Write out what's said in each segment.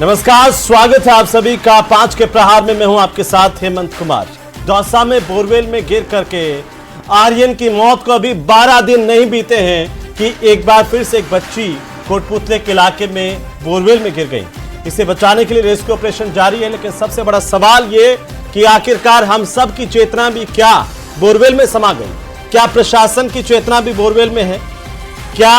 नमस्कार, स्वागत है आप सभी का 5 के प्रहार में। मैं हूं आपके साथ हेमंत कुमार। दौसा में बोरवेल में गिर करके आर्यन की मौत को अभी 12 दिन नहीं बीते हैं कि एक बार फिर से एक बच्ची कोटपुतले के इलाके में बोरवेल में गिर गई। इसे बचाने के लिए रेस्क्यू ऑपरेशन जारी है, लेकिन सबसे बड़ा सवाल ये कि आखिरकार हम सब की चेतना भी क्या बोरवेल में समा गई? क्या प्रशासन की चेतना भी बोरवेल में है? क्या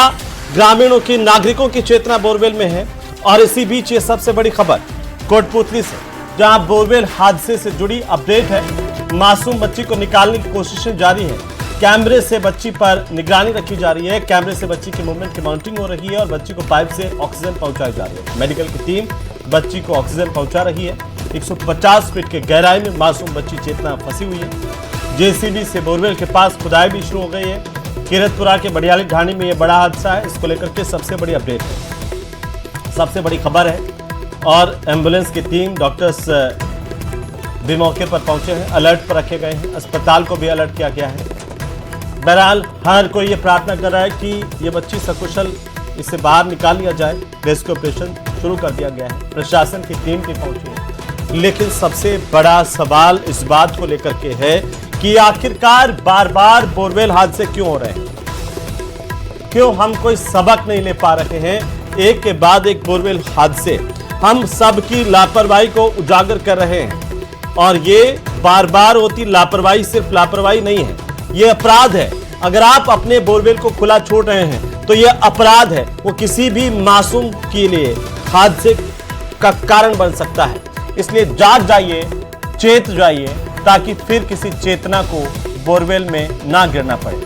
ग्रामीणों की, नागरिकों की चेतना बोरवेल में है? और इसी बीच ये सबसे बड़ी खबर कोटपुतली से, जहां बोरवेल हादसे से जुड़ी अपडेट है। मासूम बच्ची को निकालने की कोशिशें जारी है। कैमरे से बच्ची पर निगरानी रखी जा रही है। कैमरे से बच्ची के मूवमेंट की मॉनिटरिंग हो रही है और बच्ची को पाइप से ऑक्सीजन पहुंचाई जा रही है। मेडिकल की टीम बच्ची को ऑक्सीजन पहुंचा रही है। 150 फीट के गहराई में मासूम बच्ची चेतना फंसी हुई है। जेसीबी से बोरवेल के पास खुदाई भी शुरू हो गई है। किरतपुरा के बड़ियाली ढाणी में यह बड़ा हादसा है। इसको लेकर के सबसे बड़ी अपडेट है, सबसे बड़ी खबर है। और एम्बुलेंस की टीम, डॉक्टर्स भी मौके पर पहुंचे हैं, अलर्ट पर रखे गए हैं। अस्पताल को भी अलर्ट किया गया है। बहरहाल हर कोई ये प्रार्थना कर रहा है कि ये बच्ची सकुशल इसे बाहर निकाल लिया जाए। रेस्क्यू ऑपरेशन शुरू कर दिया गया है, प्रशासन की टीम भी पहुंची है। लेकिन सबसे बड़ा सवाल इस बात को लेकर के है कि आखिरकार बार बार बोरवेल हादसे क्यों हो रहे हैं? क्यों हम कोई सबक नहीं ले पा रहे हैं? एक के बाद एक बोरवेल हादसे हम सब की लापरवाही को उजागर कर रहे हैं। और ये बार बार होती लापरवाही सिर्फ लापरवाही नहीं है, ये अपराध है। अगर आप अपने बोरवेल को खुला छोड़ रहे हैं तो ये अपराध है। वो किसी भी मासूम के लिए हादसे का कारण बन सकता है। इसलिए जाग जाइए, चेत जाइए, ताकि फिर किसी चेतना को बोरवेल में ना गिरना पड़े।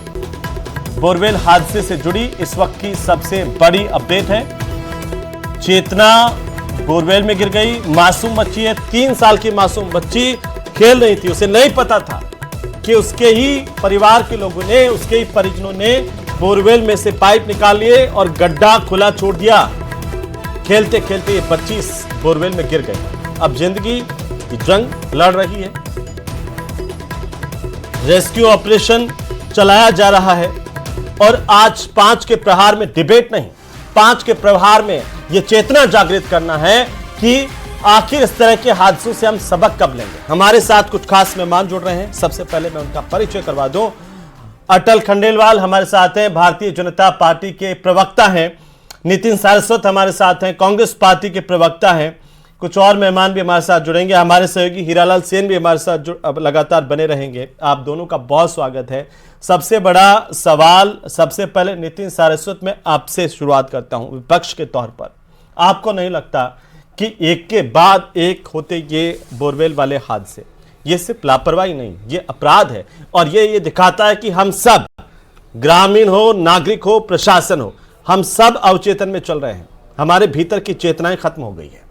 बोरवेल हादसे से जुड़ी इस वक्त की सबसे बड़ी अपडेट है। चेतना बोरवेल में गिर गई। मासूम बच्ची है, 3 साल की मासूम बच्ची खेल रही थी। उसे नहीं पता था कि उसके ही परिवार के लोगों ने, उसके ही परिजनों ने बोरवेल में से पाइप निकाल लिए और गड्ढा खुला छोड़ दिया। खेलते खेलते ये बच्ची बोरवेल में गिर गई। अब जिंदगी की जंग लड़ रही है। रेस्क्यू ऑपरेशन चलाया जा रहा है। और आज 5 के प्रहार में डिबेट नहीं, 5 के प्रहार में यह चेतना जागृत करना है कि आखिर इस तरह के हादसों से हम सबक कब लेंगे। हमारे साथ कुछ खास मेहमान जुड़ रहे हैं। सबसे पहले मैं उनका परिचय करवा दूं। अटल खंडेलवाल हमारे साथ हैं, भारतीय जनता पार्टी के प्रवक्ता हैं। नितिन सारस्वत हमारे साथ हैं, कांग्रेस पार्टी के प्रवक्ता हैं। कुछ और मेहमान भी हमारे साथ जुड़ेंगे। हमारे सहयोगी हीरालाल सेन भी हमारे साथ लगातार बने रहेंगे। आप दोनों का बहुत स्वागत है। सबसे बड़ा सवाल, सबसे पहले नितिन सारस्वत, मैं आपसे शुरुआत करता हूं। विपक्ष के तौर पर आपको नहीं लगता कि एक के बाद एक होते ये बोरवेल वाले हादसे, ये सिर्फ लापरवाही नहीं, ये अपराध है? और ये दिखाता है कि हम सब, ग्रामीण हो, नागरिक हो, प्रशासन हो, हम सब अवचेतन में चल रहे हैं। हमारे भीतर की चेतनाएं खत्म हो गई है।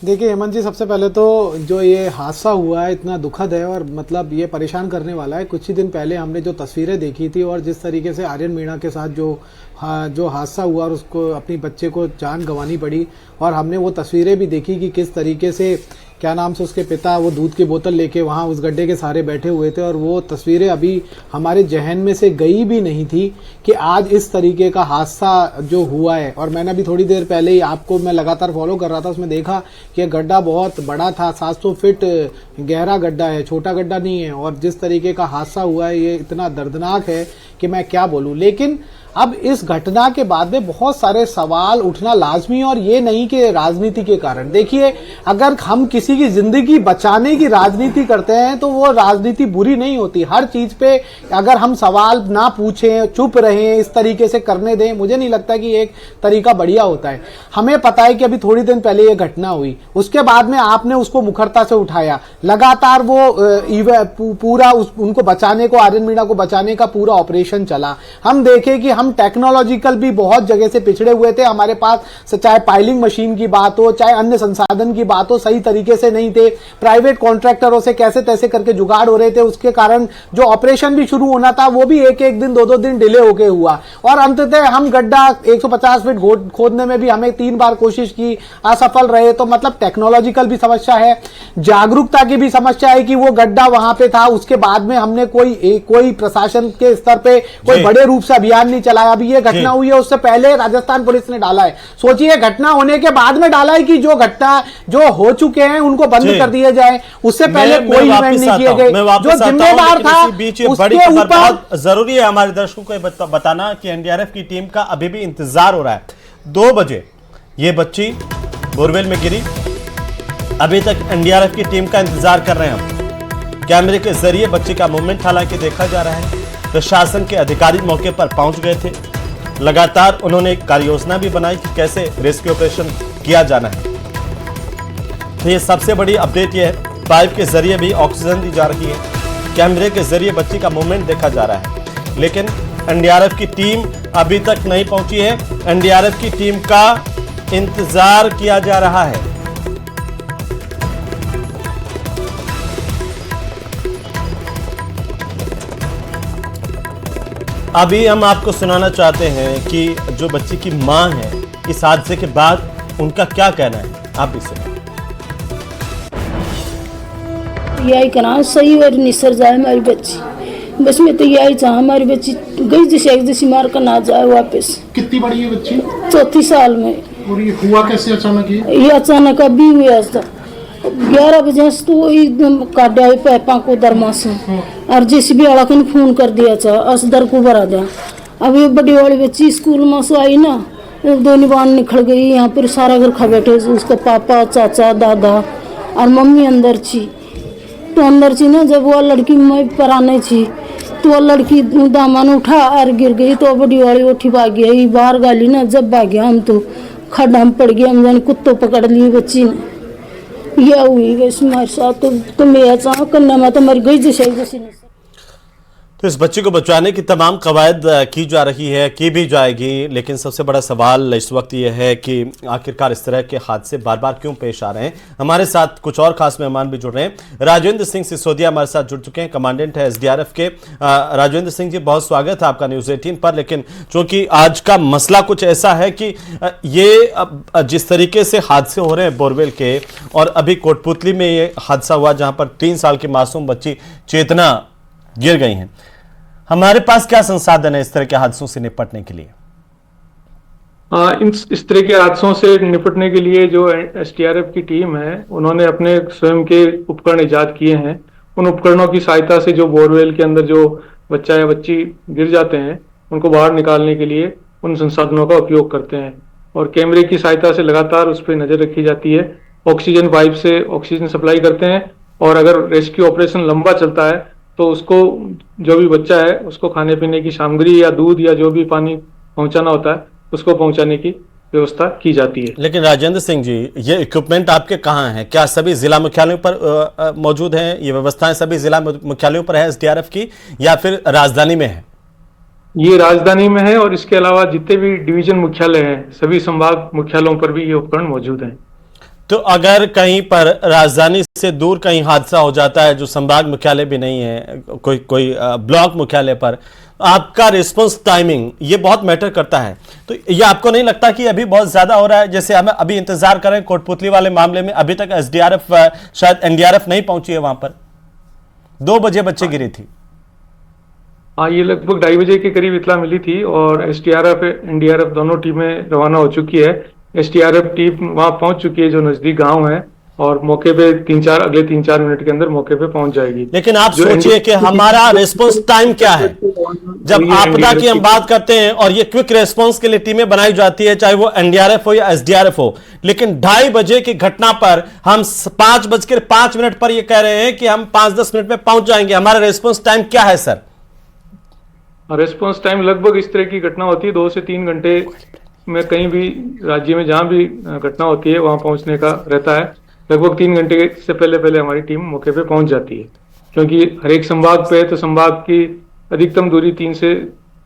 देखिए हेमंत जी, सबसे पहले तो जो ये हादसा हुआ है इतना दुखद है और मतलब ये परेशान करने वाला है। कुछ ही दिन पहले हमने जो तस्वीरें देखी थी और जिस तरीके से आर्यन मीणा के साथ जो हादसा हुआ और उसको अपनी बच्चे को जान गंवानी पड़ी, और हमने वो तस्वीरें भी देखी कि किस तरीके से, क्या नाम से, उसके पिता वो दूध की बोतल लेके वहाँ उस गड्ढे के सहारे बैठे हुए थे। और वो तस्वीरें अभी हमारे जहन में से गई भी नहीं थी कि आज इस तरीके का हादसा जो हुआ है। और मैंने अभी थोड़ी देर पहले ही, आपको मैं लगातार फॉलो कर रहा था, उसमें देखा कि गड्ढा बहुत बड़ा था, 700 फीट गहरा गड्ढा है, छोटा गड्ढा नहीं है। और जिस तरीके का हादसा हुआ है ये इतना दर्दनाक है कि मैं क्या बोलूं। लेकिन अब इस घटना के बाद में बहुत सारे सवाल उठना लाजमी, और ये नहीं कि राजनीति के कारण। देखिए, अगर हम किसी की जिंदगी बचाने की राजनीति करते हैं तो वो राजनीति बुरी नहीं होती। हर चीज पे अगर हम सवाल ना पूछें, चुप रहें, इस तरीके से करने दें, मुझे नहीं लगता कि एक तरीका बढ़िया होता है। हमें पता है कि अभी थोड़ी दिन पहले ये घटना हुई, उसके बाद में आपने उसको मुखरता से उठाया। लगातार वो पूरा उनको बचाने को, आर्यन मीणा को बचाने का पूरा ऑपरेशन चला। हम देखें कि हम टेक्नोलॉजिकल भी बहुत जगह से पिछड़े हुए थे। हमारे पास चाहे पाइलिंग मशीन की बात हो, चाहे अन्य संसाधन की बात हो, सही तरीके से नहीं थे। प्राइवेट कॉन्ट्रैक्टरों से कैसे तैसे करके जुगाड़ हो रहे थे। उसके कारण जो ऑपरेशन भी शुरू होना था वो भी एक दिन 2 दिन डिले होके हुआ। और अंततः हम गड्ढा 150 फीट खोदने में भी हमें 3 बार कोशिश की, असफल रहे। तो मतलब टेक्नोलॉजिकल भी समस्या है, जागरूकता की भी समस्या है कि वो गड्ढा वहां पे था। उसके बाद में हमने कोई प्रशासन के स्तर पे कोई बड़े रूप से अभियान नहीं चला। चला है, अभी ये घटना हुई है उससे पहले राजस्थान पुलिस ने डाला है। सोचिए घटना होने के बाद में डाला है कि जो घटना जो हो चुके हैं उनको बंद कर दिया जाए, उससे पहले कोई इवेंट नहीं किए गए। जो जिम्मेदार था उसके ऊपर जरूरी है हमारे दर्शकों को बताना कि एनडीआरएफ की टीम का अभी भी इंतजार हो रहा है। 2 बजे ये बच्ची बोरवेल में गिरी, अभी तक एनडीआरएफ की टीम का इंतजार कर रहे हैं हम। कैमरे के जरिए बच्ची का मूवमेंट हालांकि देखा जा रहा है। प्रशासन के अधिकारी मौके पर पहुंच गए थे, लगातार उन्होंने एक कार्य योजना भी बनाई कि कैसे रेस्क्यू ऑपरेशन किया जाना है। तो ये सबसे बड़ी अपडेट ये है, पाइप के जरिए भी ऑक्सीजन दी जा रही है, कैमरे के जरिए बच्ची का मूवमेंट देखा जा रहा है, लेकिन एनडीआरएफ की टीम अभी तक नहीं पहुंची है। एनडीआरएफ की टीम का इंतजार किया जा रहा है। अभी हम आपको सुनाना चाहते हैं कि जो बच्ची की मां है, इस हादसे के बाद उनका क्या कहना है, आप भी सुनिए। यही कहना सही और निसर जाए हमारी बच्ची, बस मैं तो यही चाह हमारी बच्ची गई जैसे एक जैसी मार कर ना जाए वापस। कितनी बड़ी है बच्ची? 4 साल में। और ये हुआ कैसे अचानक? ये अचानक अभी हुआ था 11 बजे से, तो एकदम काटा पैपा को दरमा से और जेसीबी वाला को फोन कर दिया था असदर को भरा दिया। अब ये बड़ी वाली बच्ची स्कूल में से आई ना, दो निबान निकल गई। यहाँ पर सारा घर खा बैठे, उसका पापा चाचा दादा और मम्मी अंदर थी। तो अंदर थी ना, जब वो लड़की मैं पर आने थी तो वो लड़की दामन उठा और गिर गई। तो बड़ी वाली उठी भाग गई, बाहर गाली ना, जब भाग गया हम तो खड्डा में पड़ गया, हम जाने कुत्तों पकड़ लिए बच्ची ने। यह हुई बस हमारे साथ। तो मैं चाह कन्या माता मर गई जैसे नहीं। तो इस बच्चे को बचाने की तमाम कवायद की जा रही है, की भी जाएगी, लेकिन सबसे बड़ा सवाल इस वक्त ये है कि आखिरकार इस तरह के हादसे बार बार क्यों पेश आ रहे हैं। हमारे साथ कुछ और खास मेहमान भी जुड़ रहे हैं। राजेंद्र सिंह सिसोदिया हमारे साथ जुड़ चुके हैं, कमांडेंट है एसडीआरएफ के। राजेंद्र सिंह जी, बहुत स्वागत है आपका न्यूज़ 18 पर। लेकिन चूंकि आज का मसला कुछ ऐसा है कि ये जिस तरीके से हादसे हो रहे हैं बोरवेल के, और अभी कोटपुतली में ये हादसा हुआ जहां पर 3 साल की मासूम बच्ची चेतना गिर गई हैं, हमारे पास क्या संसाधन है इस तरह के हादसों से निपटने के लिए? इस तरह के हादसों से निपटने के लिए जो एसडीआरएफ की टीम है, उन्होंने अपने स्वयं के उपकरण इजाद किए हैं। उन उपकरणों की सहायता से जो बोरवेल के अंदर जो बच्चा या बच्ची गिर जाते हैं, उनको बाहर निकालने के लिए उन संसाधनों का उपयोग करते हैं। और कैमरे की सहायता से लगातार उस पर नजर रखी जाती है। ऑक्सीजन पाइप से ऑक्सीजन सप्लाई करते हैं, और अगर रेस्क्यू ऑपरेशन लंबा चलता है तो उसको, जो भी बच्चा है उसको खाने पीने की सामग्री या दूध या जो भी पानी पहुंचाना होता है उसको पहुंचाने की व्यवस्था की जाती है। लेकिन राजेंद्र सिंह जी, ये इक्विपमेंट आपके कहाँ हैं? क्या सभी जिला मुख्यालयों पर मौजूद हैं? ये व्यवस्थाएं सभी जिला मुख्यालयों पर है एसडीआरएफ की, या फिर राजधानी में है? ये राजधानी में है, और इसके अलावा जितने भी डिवीजन मुख्यालय हैं, सभी संभाग मुख्यालयों पर भी ये उपकरण मौजूद हैं। तो अगर कहीं पर राजधानी से दूर कहीं हादसा हो जाता है, जो संभाग मुख्यालय भी नहीं है, कोई ब्लॉक मुख्यालय पर, आपका रिस्पांस टाइमिंग ये बहुत मैटर करता है। तो ये आपको नहीं लगता कि अभी बहुत ज्यादा हो रहा है? जैसे हम अभी इंतजार करें कोटपुतली वाले मामले में, अभी तक एसडीआरएफ, शायद एनडीआरएफ नहीं पहुंची है वहां पर। 2 बजे बच्चे गिरी थी। हाँ, ये लगभग 2:30 बजे के करीब इत्तला मिली थी, और एसडीआरएफ एनडीआरएफ दोनों टीमें रवाना हो चुकी है। एसडीआरएफ टीम वहां पहुंच चुकी है जो नजदीक गांव है, और मौके पे अगले 3-4 मिनट के अंदर मौके पे पहुंच जाएगी। लेकिन आप सोचिए कि हमारा रिस्पांस टाइम क्या है जब आपदा की हम बात करते हैं, और ये क्विक रिस्पांस के लिए टीमें बनाई जाती है, चाहे वो एनडीआरएफ हो या एसडीआरएफ हो। लेकिन 2:30 बजे की घटना पर हम 5:05 पर ये कह रहे हैं कि हम 5-10 मिनट में पहुंच जाएंगे। हमारा रिस्पांस टाइम क्या है सर? रिस्पांस टाइम लगभग इस तरह की घटना होती है 2 से 3 घंटे में, कहीं भी राज्य में जहां भी घटना होती है वहां पहुंचने का रहता है। लगभग 3 घंटे से पहले हमारी टीम मौके पे पहुंच जाती है, क्योंकि हर एक संभाग पे तो संभाग की अधिकतम दूरी 3 से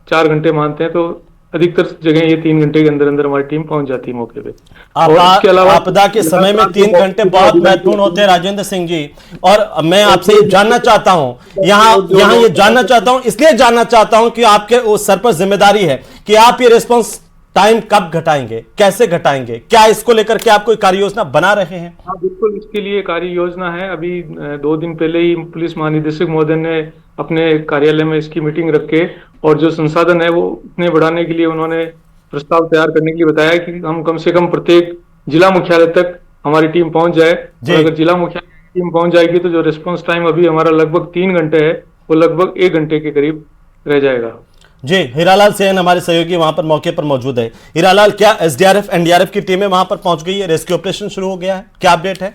4 घंटे मानते हैं, तो अधिकतर जगह ये 3 घंटे के अंदर हमारी टीम पहुंच जाती है मौके पे। इसके अलावा आपदा के समय में 3 घंटे बहुत महत्वपूर्ण होते हैं राजेंद्र सिंह जी। और मैं आपसे ये जानना चाहता हूं, यहाँ ये जानना चाहता हूं, इसलिए जानना चाहता हूं कि आपके उस सर पर जिम्मेदारी है कि आप ये रिस्पांस टाइम कब घटाएंगे, कैसे घटाएंगे? क्या इसको लेकर के आप कोई कार्य योजना बना रहे हैं? हाँ, बिल्कुल, इसके लिए कार्य योजना है। अभी 2 दिन पहले ही पुलिस महानिदेशक महोदय ने अपने कार्यालय में इसकी मीटिंग रख के और जो संसाधन है वो इतने बढ़ाने के लिए उन्होंने प्रस्ताव तैयार करने के लिए बताया कि हम कम से कम प्रत्येक जिला मुख्यालय तक हमारी टीम पहुंच जाए। और अगर जिला मुख्यालय की टीम पहुंच जाएगी तो जो रिस्पांस टाइम अभी हमारा लगभग 3 घंटे है वो लगभग 1 घंटे के करीब रह जाएगा। जी, हीरालाल सेन हमारे सहयोगी वहां पर मौके पर मौजूद है। हीरालाल, क्या एसडीआरएफ एनडीआरएफ की टीमें वहां पर पहुंच गई है? रेस्क्यू ऑपरेशन शुरू हो गया है? क्या अपडेट है?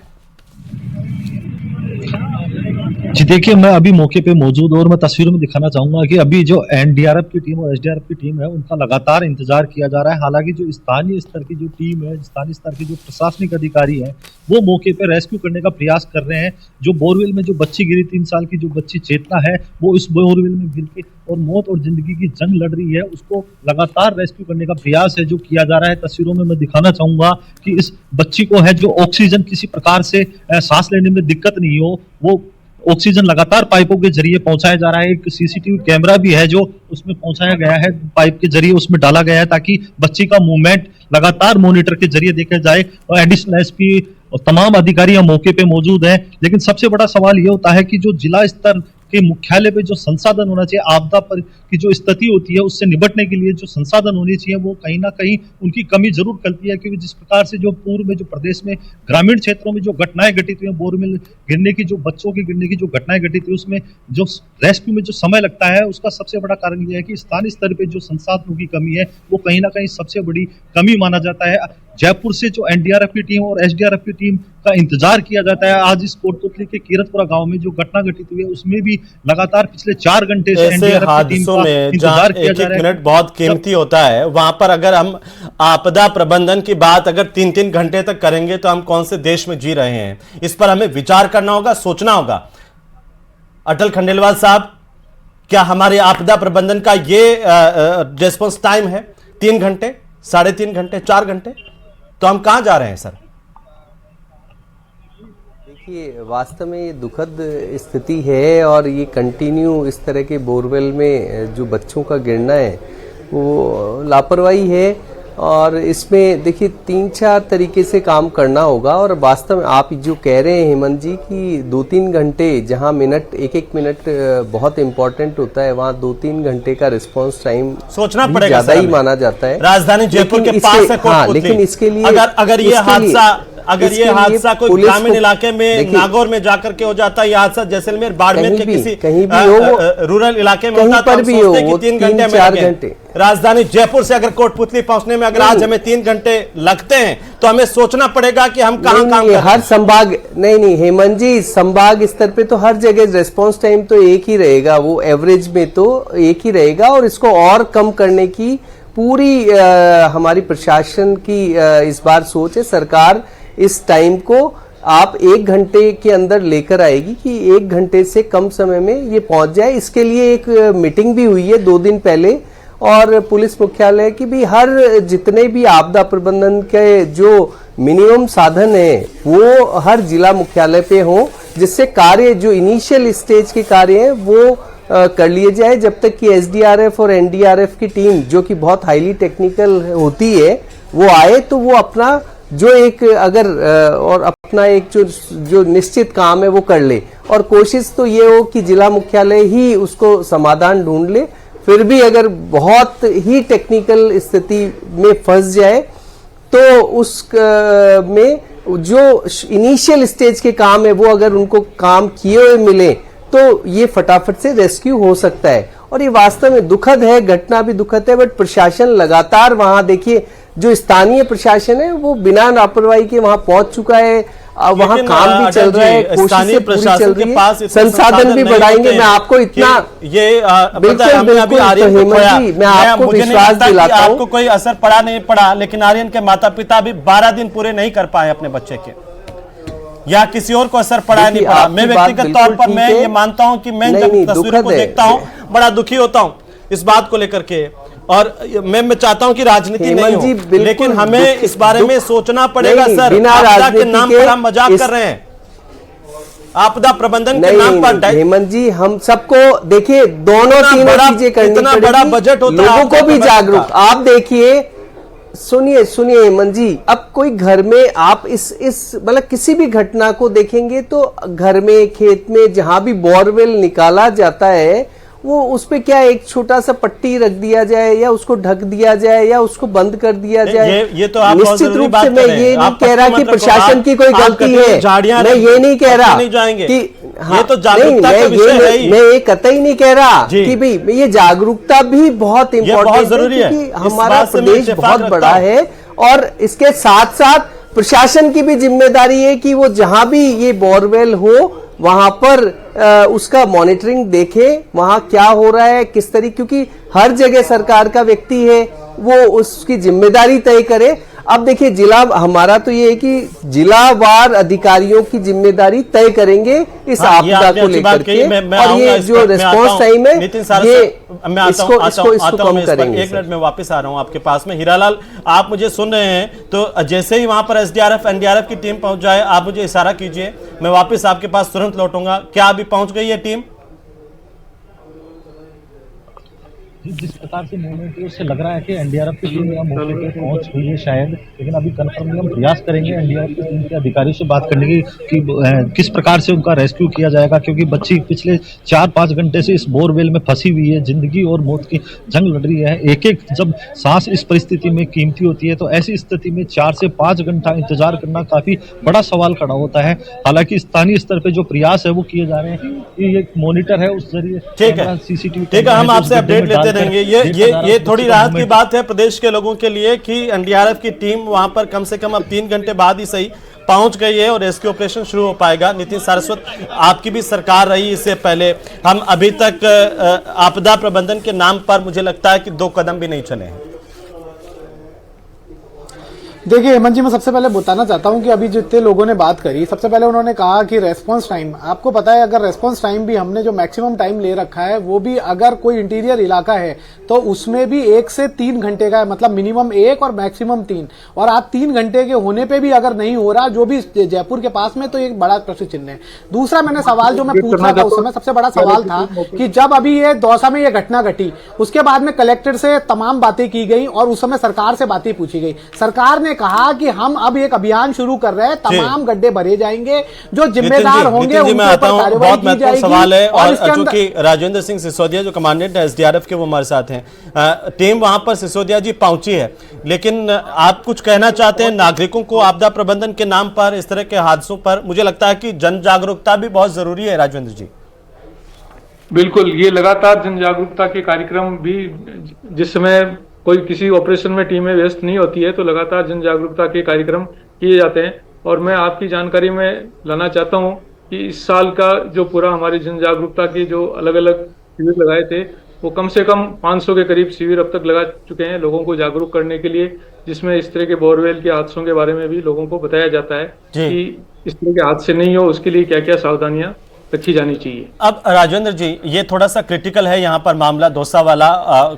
जी देखिए, मैं अभी मौके पे मौजूद हूं और मैं तस्वीरों में दिखाना चाहूंगा कि अभी जो एनडीआरएफ की टीम और एसडीआरएफ की टीम है उनका लगातार इंतजार किया जा रहा है। हालांकि जो स्थानीय स्तर की जो टीम है, स्थानीय स्तर के जो प्रशासनिक अधिकारी हैं, वो मौके पे रेस्क्यू करने का प्रयास कर रहे हैं। जो बोरवेल में जो बच्ची गिरी, 3 साल की जो बच्ची चेतना है, वो इस बोरवेल में गिर के और मौत और जिंदगी की जंग लड़ रही है, उसको लगातार रेस्क्यू करने का प्रयास है जो किया जा रहा है। तस्वीरों में मैं दिखाना चाहूंगा कि इस बच्ची को है जो ऑक्सीजन किसी प्रकार से सांस लेने में दिक्कत नहीं हो, वो ऑक्सीजन लगातार पाइपों के जरिए पहुंचाया जा रहा है। एक सीसीटीवी कैमरा भी है जो उसमें पहुंचाया गया है, पाइप के जरिए उसमें डाला गया है ताकि बच्ची का मूवमेंट लगातार मॉनिटर के जरिए देखा जाए। और एडिशनल एसपी और तमाम अधिकारी यहाँ मौके पे मौजूद हैं। लेकिन सबसे बड़ा सवाल ये होता है कि जो जिला स्तर के मुख्यालय पे जो संसाधन होना चाहिए, आपदा पर की जो स्थिति होती है उससे निपटने के लिए जो संसाधन होने चाहिए, वो कहीं ना कहीं उनकी कमी जरूर करती है। क्योंकि जिस प्रकार से जो पूर्व में जो प्रदेश में ग्रामीण क्षेत्रों में जो घटनाएं घटित हुई, बोरवेल गिरने की, जो बच्चों के गिरने की जो घटनाएं घटित हुई, उसमें जो रेस्क्यू में जो समय लगता है, उसका सबसे बड़ा कारण यह है कि स्थानीय स्तर पर जो संसाधनों की कमी है, वो कहीं ना कहीं सबसे बड़ी कमी माना जाता है। जयपुर से जो एनडीआरएफ की टीम और एसडीआरएफ की टीम का इंतजार किया जाता है। आज इस कोटपुतली के कीरतपुरा गांव में जो घटना घटित हुई है, उसमें भी लगातार पिछले 4 घंटे से एनडीआरएफ की टीम का इंतजार किया जा रहा है। मिनट बहुत कीमती होता है, वहां पर अगर हम आपदा प्रबंधन की बात अगर 3-3 घंटे तक करेंगे तो हम कौन से देश में जी रहे हैं? इस पर हमें विचार करना होगा, सोचना होगा। अटल खंडेलवाल साहब, क्या हमारे आपदा प्रबंधन का ये रिस्पॉन्स टाइम है 3 घंटे, 3.5 घंटे, 4 घंटे? तो हम कहां जा रहे हैं सर? देखिए, वास्तव में ये दुखद स्थिति है और ये कंटिन्यू इस तरह के बोरवेल में जो बच्चों का गिरना है वो लापरवाही है। और इसमें देखिए 3-4 तरीके से काम करना होगा। और वास्तव में आप जो कह रहे हैं हेमंत जी कि 2-3 घंटे, जहां मिनट 1-1 मिनट बहुत इंपॉर्टेंट होता है, वहां 2-3 घंटे का रिस्पांस टाइम सोचना पड़ेगा, ज्यादा ही माना जाता है। राजधानी जयपुर के पास है हाँ, लेकिन इसके लिए अगर ये हादसा कोई ग्रामीण इलाके में नागौर में जाकर के हो जाता है, यह हादसा जैसलमेर बाड़मेर के किसी कहीं भी हो, रूरल इलाके में होता, तो हम सोचते हैं कि 3 घंटे में लगे। राजधानी जयपुर से अगर कोटपुतली पहुंचने में अगर आज हमें 3 घंटे लगते हैं तो हमें सोचना पड़ेगा कि हम कहां काम करें। हर संभाग नहीं हेमंत जी, संभाग स्तर पे तो हर जगह रिस्पांस टाइम तो एक ही रहेगा, वो एवरेज में तो एक ही रहेगा। और इसको और कम करने की पूरी हमारी प्रशासन की इस बार सोच है। सरकार इस टाइम को आप 1 घंटे के अंदर लेकर आएगी कि 1 घंटे से कम समय में ये पहुंच जाए। इसके लिए एक मीटिंग भी हुई है 2 दिन पहले, और पुलिस मुख्यालय की भी हर जितने भी आपदा प्रबंधन के जो मिनिमम साधन है वो हर जिला मुख्यालय पे हो, जिससे कार्य जो इनिशियल स्टेज के कार्य हैं वो कर लिए जाए। जब तक कि एसडीआरएफ और एनडीआरएफ की टीम, जो कि बहुत हाईली टेक्निकल होती है, वो आए तो वो अपना जो एक अगर और अपना एक जो निश्चित काम है वो कर ले। और कोशिश तो ये हो कि जिला मुख्यालय ही उसको समाधान ढूंढ ले। फिर भी अगर बहुत ही टेक्निकल स्थिति में फंस जाए तो उस में जो इनिशियल स्टेज के काम है वो अगर उनको काम किए हुए मिले तो ये फटाफट से रेस्क्यू हो सकता है। और ये वास्तव में दुखद है, घटना भी दुखद है, बट प्रशासन लगातार वहां देखिए जो स्थानीय प्रशासन है वो बिना लापरवाही के वहां पहुंच चुका है। वहां काम भी चल रहा है, स्थानीय प्रशासन के पास संसाधन भी बढ़ाएंगे। मैं आपको इतना बिल्कुल मैं आपको विश्वास दिलाता हूं। आपको कोई असर पड़ा नहीं पड़ा, लेकिन आर्यन के माता पिता भी 12 दिन पूरे नहीं कर पाए अपने बच्चे के, या किसी और को असर पड़ा नहीं पड़ा। मैं व्यक्तिगत तौर पर मैं ये मानता हूं कि मैं जब तस्वीरों को देखता हूं बड़ा दुखी होता हूं इस बात को लेकर के। और मैं चाहता हूं कि राजनीति नहीं हो, लेकिन हमें इस बारे में सोचना पड़ेगा सर। आपदा के नाम पर हम मजाक कर रहे हैं, आपदा प्रबंधन के नाम पर। हेमंत जी, हम सबको देखिए दोनों तीनों चीजें करनी पड़ेगी। बड़ा बजट होता है, लोगों को भी जागरूक। आप देखिए, सुनिए हेमंत जी, अब कोई घर में आप इस मतलब किसी भी घटना को देखेंगे तो घर में, खेत में, जहां भी बोरवेल निकाला जाता है वो उस पे क्या एक छोटा सा पट्टी रख दिया जाए या उसको ढक दिया जाए या उसको बंद कर दिया जाए। ये तो आप बहुत निश्चित जरूरी रूप बात से कर मैं रहे हैं। ये नहीं आप कह रहा पट्टी कि मत प्रशासन रखो, की कोई आप गलती कहते हैं है, झाड़ियां मैं ये नहीं कह रहा नहीं जाएंगे कि ये तो जागरूकता का विषय है ही। मैं ये कतई नहीं कह रहा जी। कि भाई ये जागरूकता भी बहुत इम्पोर्टेंट जरूरी है। क्योंकि इस हमारा बात से मैं प्रदेश इत्तेफाक बहुत रखता बड़ा हूं। है और इसके साथ साथ प्रशासन की भी जिम्मेदारी है कि वो जहां भी ये बोरवेल हो वहां पर उसका मॉनिटरिंग देखे, वहां क्या हो रहा है, किस तरीके, क्योंकि हर जगह सरकार का व्यक्ति है, वो उसकी जिम्मेदारी तय करे। अब देखिए जिला हमारा तो ये है कि जिलावार अधिकारियों की जिम्मेदारी तय करेंगे इस हाँ, ये आपदा आपने को अच्छी लेकर बात कही। के, मैं और आऊंगा ये इस जो पर, मैं आता रिस्पॉन्स हूं। टाइम है नितिन सारस ये साहब, मैं आता हूं इसको इस पर। कम एक करेंगे। मिनट में वापस आ रहा हूं आपके पास में। हीरालाल, आप मुझे सुन रहे हैं तो जैसे ही वहां पर एसडीआरएफ एनडीआरएफ की टीम पहुंच जाए आप मुझे इशारा कीजिए, मैं वापस आपके पास तुरंत लौटूंगा। क्या अभी पहुंच गई है टीम? जिस प्रकार से मूवमेंट है उससे लग रहा है कि एनडीआरएफ की टीम यहाँ मौके पे पहुंच गई है शायद, लेकिन अभी कंफर्म नहीं। हम प्रयास करेंगे एनडीआरएफ की टीम के अधिकारियों से बात करने की कि किस प्रकार से उनका रेस्क्यू किया जाएगा, क्योंकि बच्ची पिछले 4-5 घंटे से इस बोरवेल में फंसी हुई है, जिंदगी और मौत की जंग लड़ रही है। एक एक जब सांस इस परिस्थिति में कीमती होती है तो ऐसी स्थिति में 4 से 5 घंटा इंतजार करना काफी बड़ा सवाल खड़ा होता है। हालांकि स्थानीय स्तर पे जो प्रयास है वो किए जा रहे हैं कि एक मॉनिटर है उस जरिए ठीक है, सीसीटीवी ठीक है, हम आपसे अपडेट लेते रहेंगे। ये थोड़ी राहत की बात है प्रदेश के लोगों के लिए कि एनडीआरएफ की टीम वहां पर कम से कम अब 3 घंटे बाद ही सही पहुंच गई है और रेस्क्यू ऑपरेशन शुरू हो पाएगा। नितिन सारस्वत, आपकी भी सरकार रही इससे पहले, हम अभी तक आपदा प्रबंधन के नाम पर मुझे लगता है कि 2 कदम भी नहीं चले हैं। देखिए हेमंत जी, मैं सबसे पहले बताना चाहता हूं कि अभी जितने लोगों ने बात करी, सबसे पहले उन्होंने कहा कि रेस्पॉन्स टाइम, आपको पता है अगर रेस्पॉन्स टाइम भी हमने जो मैक्सिमम टाइम ले रखा है वो भी अगर कोई इंटीरियर इलाका है तो उसमें भी 1 से 3 घंटे का है, मतलब मिनिमम 1 और मैक्सिमम 3, और आप 3 घंटे के होने पे भी अगर नहीं हो रहा जो भी जयपुर के पास में, तो एक बड़ा प्रश्न चिन्ह है। दूसरा मैंने सवाल जो मैं पूछ रहा था उस समय सबसे बड़ा सवाल था कि जब अभी ये दौसा में ये घटना घटी उसके बाद में कलेक्टर से तमाम बातें की गई और उस समय सरकार से बातें पूछी गई। सरकार ने कहा कि हम अब एक अभियान शुरू कर रहे हैं, तमाम गड्ढे भरे जाएंगे, जो जिम्मेदार होंगे उनके ऊपर कार्रवाई की जाएगी। सवाल है और इसके अंदर चूंकि राजेंद्र सिंह सिसोदिया जो कमांडेंट है एसडीआरएफ के वो हमारे साथ हैं, टीम वहां पर सिसोदिया जी पहुंची है, लेकिन आप कुछ कहना चाहते हैं नागरिकों को आपदा प्रबंधन के नाम पर इस तरह के हादसों पर? मुझे लगता है कि जन जागरूकता भी बहुत जरूरी है राजेंद्र जी। बिल्कुल, ये लगातार जन जागरूकता के कार्यक्रम भी, जिस समय कोई किसी ऑपरेशन में टीमें व्यस्त नहीं होती है तो लगातार जन जागरूकता के कार्यक्रम किए जाते हैं। और मैं आपकी जानकारी में लाना चाहता हूं कि इस साल का जो पूरा हमारी जन जागरूकता के जो अलग अलग शिविर लगाए थे वो कम से कम 500 के करीब शिविर अब तक लगा चुके हैं लोगों को जागरूक करने के लिए, जिसमें इस तरह के बोरवेल के हादसों के बारे में भी लोगों को बताया जाता है कि इस तरह के हादसे नहीं हो उसके लिए क्या क्या सावधानियां रखी जानी चाहिए। अब राजेंद्र जी, ये थोड़ा सा क्रिटिकल है यहाँ पर मामला दौसा वाला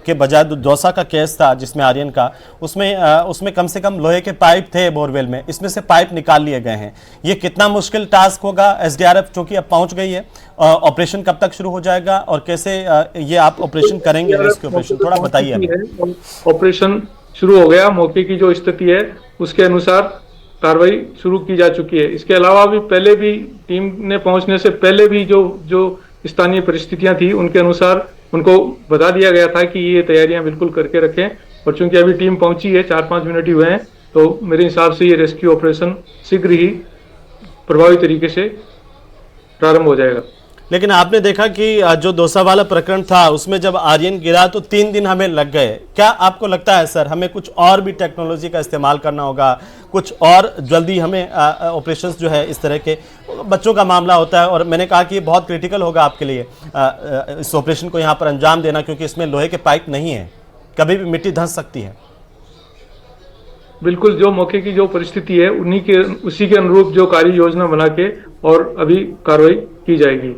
के बजाय दौसा का केस था जिसमें आर्यन का, उसमें कम से कम लोहे के पाइप थे बोरवेल में, इसमें से पाइप निकाल लिए गए हैं। ये कितना मुश्किल टास्क होगा? एसडीआरएफ चूंकि अब पहुंच गई है, ऑपरेशन कब तक शुरू हो जाएगा और कैसे ये आप ऑपरेशन करेंगे रेस्क्यू ऑपरेशन, थोड़ा बताइए। ऑपरेशन शुरू हो गया, मौके की जो स्थिति है उसके अनुसार कार्रवाई शुरू की जा चुकी है। इसके अलावा भी पहले भी टीम ने पहुंचने से पहले भी जो स्थानीय परिस्थितियां थी उनके अनुसार उनको बता दिया गया था कि ये तैयारियां बिल्कुल करके रखें। और चूंकि अभी टीम पहुंची है, 4-5 मिनट ही हुए हैं, तो मेरे हिसाब से ये रेस्क्यू ऑपरेशन शीघ्र ही प्रभावी तरीके से प्रारंभ हो जाएगा। लेकिन आपने देखा कि जो दौसा वाला प्रकरण था उसमें जब आर्यन गिरा तो 3 दिन हमें लग गए। क्या आपको लगता है सर हमें कुछ और भी टेक्नोलॉजी का इस्तेमाल करना होगा, कुछ और जल्दी हमें ऑपरेशंस जो है इस तरह के, बच्चों का मामला होता है और मैंने कहा कि ये बहुत क्रिटिकल होगा आपके लिए इस ऑपरेशन को यहाँ पर अंजाम देना, क्योंकि इसमें लोहे के पाइप नहीं है, कभी भी मिट्टी धंस सकती है। बिल्कुल, जो मौके की जो परिस्थिति है उसी के अनुरूप जो कार्य योजना बना के और अभी कार्रवाई की जाएगी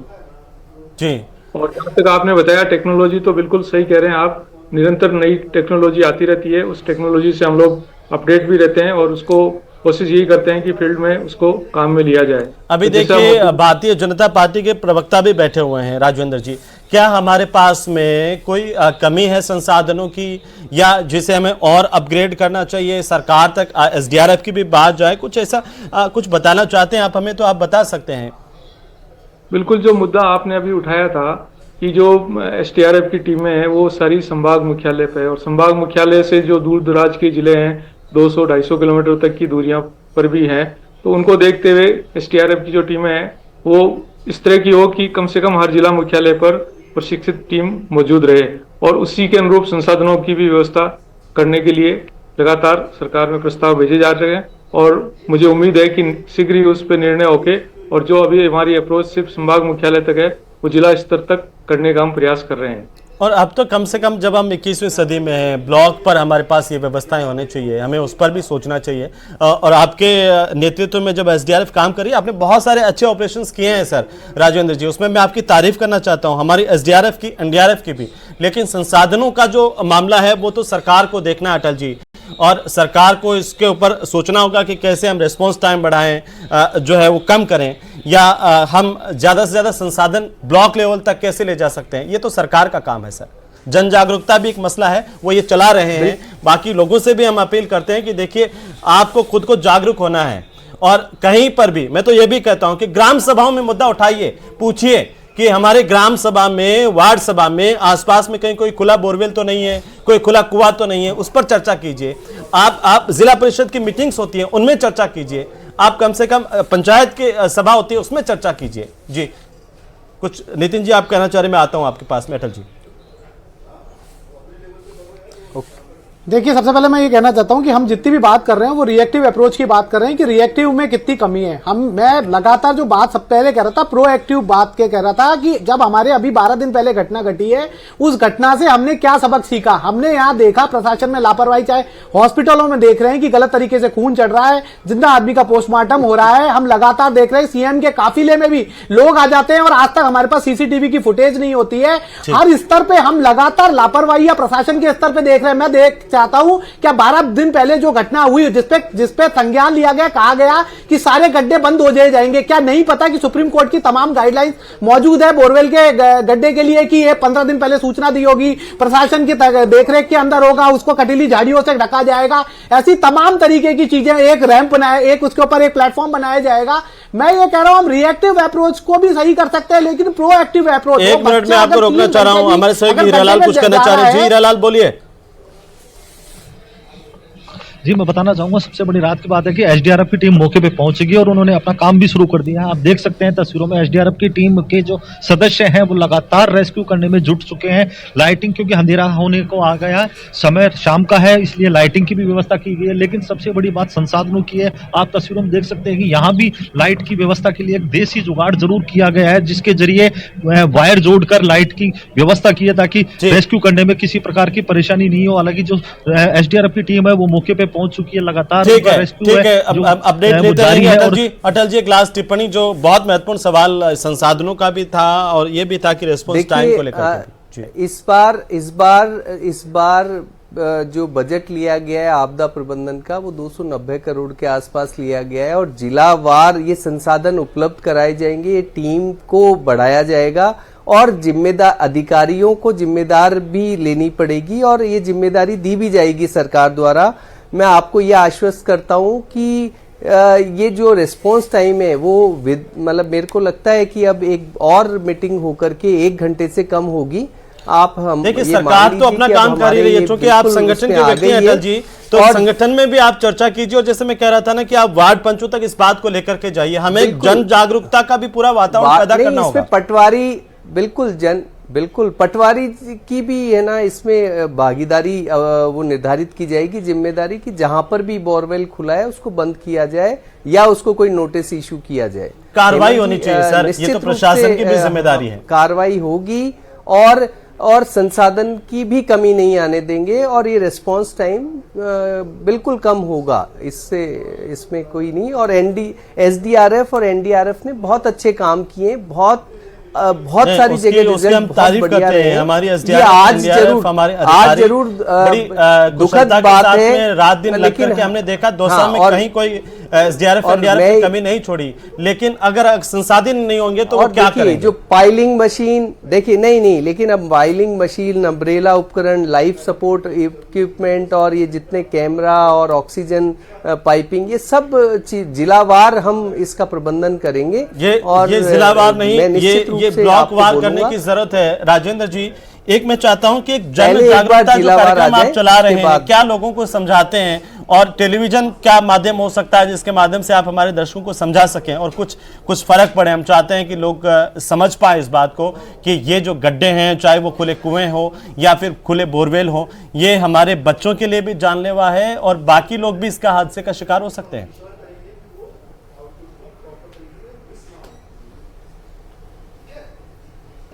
जी। और जहाँ तक आपने बताया टेक्नोलॉजी, तो बिल्कुल सही कह रहे हैं आप, निरंतर नई टेक्नोलॉजी आती रहती है, उस टेक्नोलॉजी से हम लोग अपडेट भी रहते हैं और उसको कोशिश यही करते हैं कि फील्ड में उसको काम में लिया जाए। अभी देखिए भारतीय जनता पार्टी के प्रवक्ता भी बैठे हुए हैं राजेंद्र जी, क्या हमारे पास में कोई कमी है संसाधनों की या जिसे हमें और अपग्रेड करना चाहिए? सरकार तक एसडीआरएफ की भी बात जाए, कुछ ऐसा कुछ बताना चाहते हैं आप हमें तो आप बता सकते हैं। बिल्कुल, जो मुद्दा आपने अभी उठाया था कि जो एसडीआरएफ की टीमें हैं वो सारी संभाग मुख्यालय पे है, और संभाग मुख्यालय से जो दूर दराज के जिले हैं 200-250 किलोमीटर तक की दूरियां पर भी हैं, तो उनको देखते हुए एसडीआरएफ की जो टीमें हैं वो इस तरह की हो कि कम से कम हर जिला मुख्यालय पर प्रशिक्षित टीम मौजूद रहे, और उसी के अनुरूप संसाधनों की भी व्यवस्था करने के लिए लगातार सरकार में प्रस्ताव भेजे जा रहे हैं, और मुझे उम्मीद है कि शीघ्र ही उस पर निर्णय होके, और जो अभी हमारी अप्रोच सिर्फ संभाग मुख्यालय तक है वो जिला स्तर तक करने का हम प्रयास कर रहे हैं। और अब तो कम से कम जब हम 21वीं सदी में हैं, ब्लॉक पर हमारे पास ये व्यवस्थाएं होनी चाहिए, हमें उस पर भी सोचना चाहिए। और आपके नेतृत्व में जब एसडीआरएफ काम करी, आपने बहुत सारे अच्छे ऑपरेशंस किए हैं सर राजेंद्र जी, उसमें मैं आपकी तारीफ करना चाहता हूं, हमारी एसडीआरएफ की, एनडीआरएफ की भी। लेकिन संसाधनों का जो मामला है वो तो सरकार को देखना है अटल जी, और सरकार को इसके ऊपर सोचना होगा कि कैसे हम रिस्पांस टाइम बढ़ाएं, जो है वो कम करें, या हम ज़्यादा से ज़्यादा संसाधन ब्लॉक लेवल तक कैसे ले जा सकते हैं। ये तो सरकार का काम है सर। जन जागरूकता भी एक मसला है, वो ये चला रहे हैं। बाकी लोगों से भी हम अपील करते हैं कि देखिए, आपको खुद को जागरूक होना है, और कहीं पर भी मैं तो ये भी कहता हूं कि ग्राम सभाओं में मुद्दा उठाइए, पूछिए कि हमारे ग्राम सभा में, वार्ड सभा में आसपास में कहीं कोई खुला बोरवेल तो नहीं है, कोई खुला कुआं तो नहीं है, उस पर चर्चा कीजिए। आप जिला परिषद की मीटिंग्स होती हैं उनमें चर्चा कीजिए, आप कम से कम पंचायत की सभा होती है उसमें चर्चा कीजिए। जी कुछ नितिन जी आप कहना चाह रहे, मैं आता हूं आपके पास में अटल जी। देखिए, सबसे पहले मैं ये कहना चाहता हूं कि हम जितनी भी बात कर रहे हैं वो रिएक्टिव अप्रोच की बात कर रहे हैं कि रिएक्टिव में कितनी कमी है। मैं लगातार जो बात सब पहले कह रहा था, प्रोएक्टिव बात के कह रहा था कि जब हमारे अभी 12 दिन पहले घटना घटी है, उस घटना से हमने क्या सबक सीखा। हमने यहाँ देखा प्रशासन में लापरवाही, चाहे हॉस्पिटलों में देख रहे हैं कि गलत तरीके से खून चढ़ रहा है, जिंदा आदमी का पोस्टमार्टम हो रहा है। हम लगातार देख रहे हैं सीएम के काफिले में भी लोग आ जाते हैं और आज तक हमारे पास सीसीटीवी की फुटेज नहीं होती है। हर स्तर पे हम लगातार लापरवाही या प्रशासन के स्तर पे देख रहे हैं। मैं देख चाहता हूं क्या 12 दिन पहले जो घटना हुई जिसपे संज्ञान लिया गया, कहा गया कि सारे गड्ढे बंद हो जाएंगे, क्या नहीं पता कि सुप्रीम कोर्ट की तमाम गाइडलाइंस मौजूद है बोरवेल के गड्ढे के लिए कि ये 15 दिन पहले सूचना दी होगी, प्रशासन की देखरेख के अंदर होगा, उसको कटीली झाड़ियों से ढका जाएगा। ऐसी तमाम तरीके की चीजें, एक रैंप बनाए, एक उसके ऊपर एक प्लेटफॉर्म बनाया जाएगा। मैं ये कह रहा हूं हम रिएक्टिव अप्रोच को भी सही कर सकते हैं, लेकिन प्रोएक्टिव अप्रोच। एक मिनट में आपको रोकना चाह रहा हूं, हमारे सहयोगी हीरालाल कुछ कहना चाह रहे हैं। जी हीरालाल बोलिए। जी मैं बताना चाहूंगा, सबसे बड़ी रात की बात है कि एसडीआरएफ की टीम मौके पे पहुंचेगी और उन्होंने अपना काम भी शुरू कर दिया है। आप देख सकते हैं तस्वीरों में एसडीआरएफ की टीम के जो सदस्य हैं वो लगातार रेस्क्यू करने में जुट चुके हैं। लाइटिंग, क्योंकि अंधेरा होने को आ गया, समय शाम का है, इसलिए लाइटिंग की भी व्यवस्था की गई है। लेकिन सबसे बड़ी बात संसाधनों की है। आप तस्वीरों में देख सकते हैं कि यहाँ भी लाइट की व्यवस्था के लिए एक देसी जुगाड़ जरूर किया गया है, जिसके जरिए वायर जोड़कर लाइट की व्यवस्था की है ताकि रेस्क्यू करने में किसी प्रकार की परेशानी नहीं हो। हालांकि जो एसडीआरएफ की टीम है वो मौके पे पहुंच चुकी है, लगातार ठीक है। अब अपडेट लेते हैं अटल जी। एक लास्ट टिप्पणी, जो बहुत महत्वपूर्ण सवाल संसाधनों का भी था और ये भी था कि रिस्पांस टाइम को लेकर इस बार जो बजट लिया गया है आपदा प्रबंधन का, वो 290 करोड़ के आसपास लिया गया है, और जिलावार ये संसाधन उपलब्ध कराए जाएंगे, ये टीम को बढ़ाया जाएगा, और जिम्मेदार अधिकारियों को जिम्मेदार भी लेनी पड़ेगी, और ये जिम्मेदारी दी भी जाएगी सरकार द्वारा। मैं आपको ये आश्वस्त करता हूं कि ये जो रिस्पांस टाइम है वो मतलब मेरे को लगता है कि अब एक और मीटिंग होकर के 1 घंटे से कम होगी। आप हम देखिए, सरकार तो अपना काम कर ही रही है, क्योंकि आप संगठन के व्यक्ति हैं अटल जी, तो संगठन में भी आप चर्चा कीजिए। और जैसे मैं कह रहा था ना कि आप वार्ड पंचों तक इस बात को लेकर के जाइए, हमें जन जागरूकता का भी पूरा वातावरण पैदा करना होगा। पटवारी बिल्कुल पटवारी की भी है ना, इसमें भागीदारी वो निर्धारित की जाएगी, जिम्मेदारी की, जहां पर भी बोरवेल खुला है उसको बंद किया जाए या उसको कोई नोटिस इशू किया जाए। कार्रवाई होनी चाहिए सर, ये तो प्रशासन की भी जिम्मेदारी है। कार्रवाई होगी और संसाधन की भी कमी नहीं आने देंगे, और ये रिस्पांस टाइम बिल्कुल कम होगा, इसमें कोई नहीं। और एसडीआरएफ और एनडीआरएफ ने बहुत अच्छे काम किए, बहुत सारी जगह हम तारीफ करते हैं। हमारी आज जरूर दुखद बात है, रात दिन लग करके हमने देखा दौसा में कहीं कोई एसडीआरएफ और एनडीआरएफ की कमी नहीं छोड़ी, लेकिन अगर संसाधन नहीं होंगे तो वो और क्या देखिए करेंगे? जो पाइलिंग मशीन, देखिए नहीं, लेकिन अब पाइलिंग मशीन, अम्ब्रेला उपकरण, लाइफ सपोर्ट इक्विपमेंट और ये जितने कैमरा और ऑक्सीजन पाइपिंग, ये सब चीज जिलावार हम इसका प्रबंधन करेंगे। और ये जिलावार नहीं, मैं निश्चित रूप ये से ब्लॉक आपको वार करने बोलूंगा। की जरूरत है। राजेंद्र जी, एक मैं चाहता हूं कि एक जन पहले एक बार जागरूकता जो जिलावार कार्यक्रम आ आप जाए, चला रहे उसके हैं, बाद- क्या लोगों को समझाते हैं, और टेलीविजन क्या माध्यम हो सकता है जिसके माध्यम से आप हमारे दर्शकों को समझा सकें और कुछ फर्क पड़े? हम चाहते हैं कि लोग समझ पाए इस बात को कि ये जो गड्ढे हैं, चाहे वो खुले कुएं हो या फिर खुले बोरवेल हो, ये हमारे बच्चों के लिए भी जानलेवा है और बाकी लोग भी इसका हादसे का शिकार हो सकते हैं।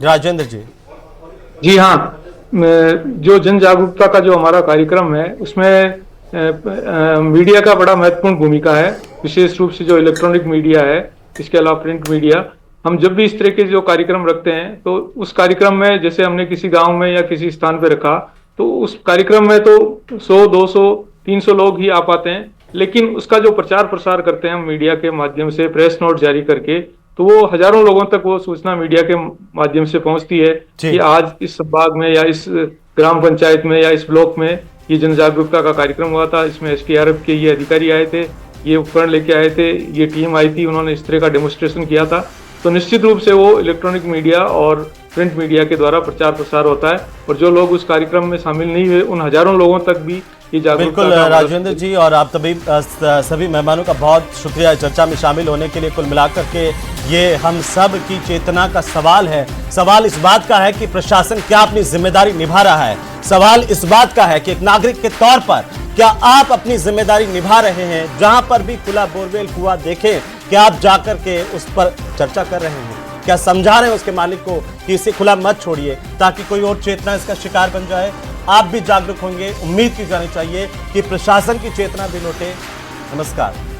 राजेंद्र जी। जी हाँ, जो जन जागरूकता का जो हमारा कार्यक्रम है उसमें मीडिया का बड़ा महत्वपूर्ण भूमिका है, विशेष रूप से जो इलेक्ट्रॉनिक मीडिया है, इसके अलावा प्रिंट मीडिया। हम जब भी इस तरह के जो कार्यक्रम रखते हैं तो उस कार्यक्रम में, जैसे हमने किसी गांव में या किसी स्थान पर रखा, तो उस कार्यक्रम में तो 100, 200, 300 लोग ही आ पाते हैं, लेकिन उसका जो प्रचार प्रसार करते हैं हम मीडिया के माध्यम से, प्रेस नोट जारी करके, तो वो हजारों लोगों तक वो सूचना मीडिया के माध्यम से पहुंचती है कि आज इस संभाग में या इस ग्राम पंचायत में या इस ब्लॉक में ये जन जागरूकता का कार्यक्रम हुआ था, इसमें एसडीआरएफ के ये अधिकारी आए थे, ये उपकरण लेके आए थे, ये टीम आई थी, उन्होंने इस तरह का डेमोन्स्ट्रेशन किया था। तो निश्चित रूप से वो इलेक्ट्रॉनिक मीडिया और प्रिंट मीडिया के द्वारा प्रचार प्रसार होता है, और जो लोग उस कार्यक्रम में शामिल नहीं हुए उन हजारों लोगों तक भी ये जागरूकता। बिल्कुल राजेंद्र जी, और आप सभी मेहमानों का बहुत शुक्रिया चर्चा में शामिल होने के लिए। कुल मिलाकर के ये हम सब की चेतना का सवाल है। सवाल इस बात का है कि प्रशासन क्या अपनी जिम्मेदारी निभा रहा है। सवाल इस बात का है कि एक नागरिक के तौर पर क्या आप अपनी जिम्मेदारी निभा रहे हैं? जहां पर भी खुला बोरवेल कुआं देखें, क्या आप जाकर के उस पर चर्चा कर रहे हैं? क्या समझा रहे हैं उसके मालिक को कि इसे खुला मत छोड़िए, ताकि कोई और चेतना इसका शिकार बन जाए? आप भी जागरूक होंगे, उम्मीद की जानी चाहिए कि प्रशासन की चेतना भी लौटे। नमस्कार।